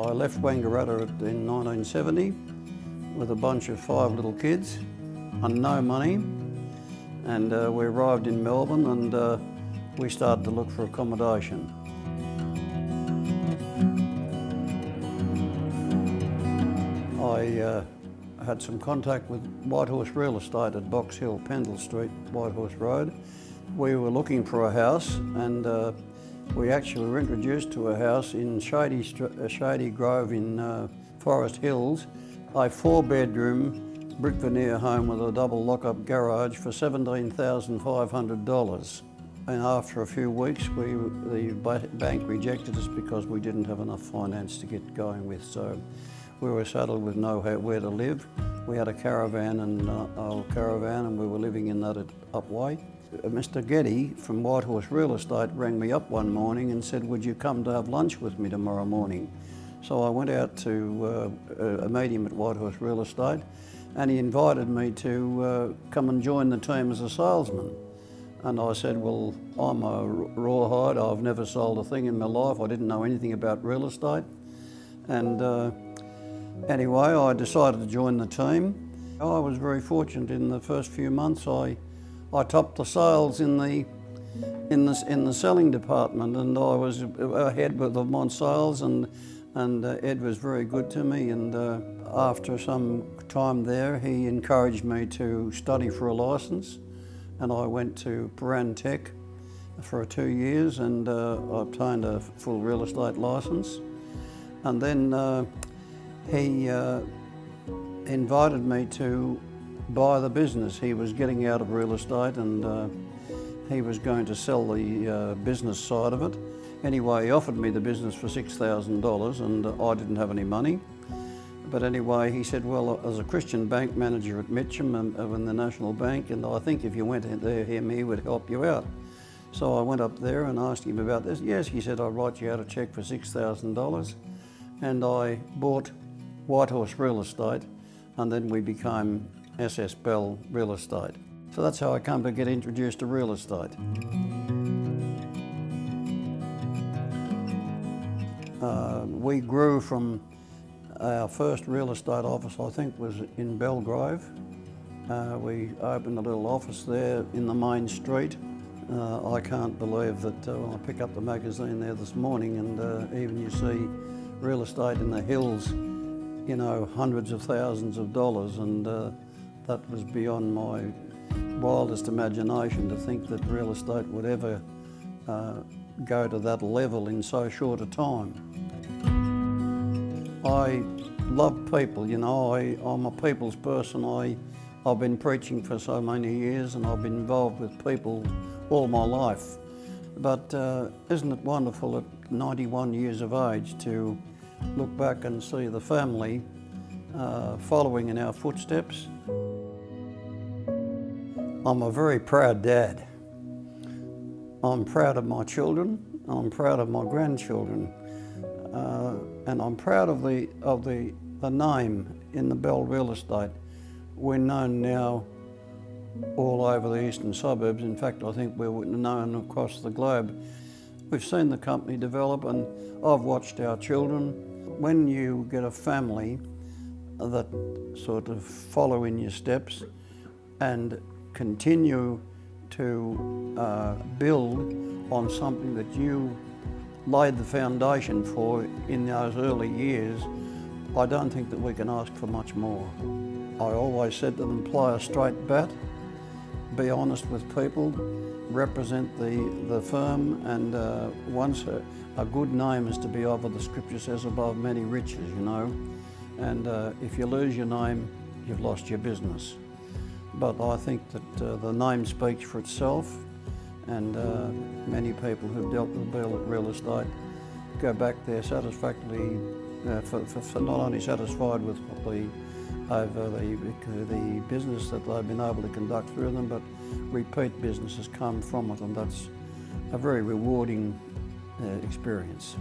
I left Wangaratta in 1970 with a bunch of 5 little kids and no money, and we arrived in Melbourne and we started to look for accommodation. I had some contact with Whitehorse Real Estate at Box Hill, Pendle Street, Whitehorse Road. We were looking for a house, and we actually were introduced to a house in Shady Grove in Forest Hills, a 4-bedroom brick veneer home with a double lock-up garage for $17,500. And after a few weeks, the bank rejected us because we didn't have enough finance to get going with. So we were settled with nowhere to live. We had a caravan, and old caravan, and we were living in that at Upway. Mr. Getty from Whitehorse Real Estate rang me up one morning and said, "Would you come to have lunch with me tomorrow morning?" So I went out to meet him at Whitehorse Real Estate, and he invited me to come and join the team as a salesman. And I said, "Well, I'm a rawhide. I've never sold a thing in my life. I didn't know anything about real estate." And anyway, I decided to join the team. I was very fortunate. In the first few months, I topped the sales in the selling department, and I was ahead with them on sales, and Ed was very good to me. And after some time there, he encouraged me to study for a licence, and I went to Paran Tech for 2 years, and I obtained a full real estate licence. And then he invited me to buy the business. He was getting out of real estate, and he was going to sell the business side of it. Anyway, he offered me the business for $6,000, and I didn't have any money. But anyway, he said, "Well, as a Christian bank manager at Mitcham in the National Bank, and I think if you went in there, he would help you out." So I went up there and asked him about this. "Yes," he said, "I'll write you out a cheque for $6,000. And I bought Whitehorse Real Estate, and then we became SS Bell Real Estate. So that's how I come to get introduced to real estate. We grew from our first real estate office, I think, was in Belgrave. We opened a little office there in the main street. I can't believe that when I pick up the magazine there this morning, and even you see real estate in the hills, you know, hundreds of thousands of dollars, and that was beyond my wildest imagination, to think that real estate would ever go to that level in so short a time. I love people, you know, I'm a people's person. I've been preaching for so many years, and I've been involved with people all my life. But isn't it wonderful at 91 years of age to look back and see the family following in our footsteps? I'm a very proud dad. I'm proud of my children, I'm proud of my grandchildren, and I'm proud of the name in the Bell Real Estate. We're known now all over the eastern suburbs. In fact, I think we're known across the globe. We've seen the company develop, and I've watched our children. When you get a family that sort of follow in your steps and continue to build on something that you laid the foundation for in those early years, I don't think that we can ask for much more. I always said to them, play a straight bat, be honest with people, represent the firm, and once a good name is to be over, the scripture says, above many riches, you know. And if you lose your name, you've lost your business. But I think that the name speaks for itself, and many people who've dealt with real estate go back there satisfactorily, for not only satisfied with the business that they've been able to conduct through them, but repeat business has come from it, and that's a very rewarding experience.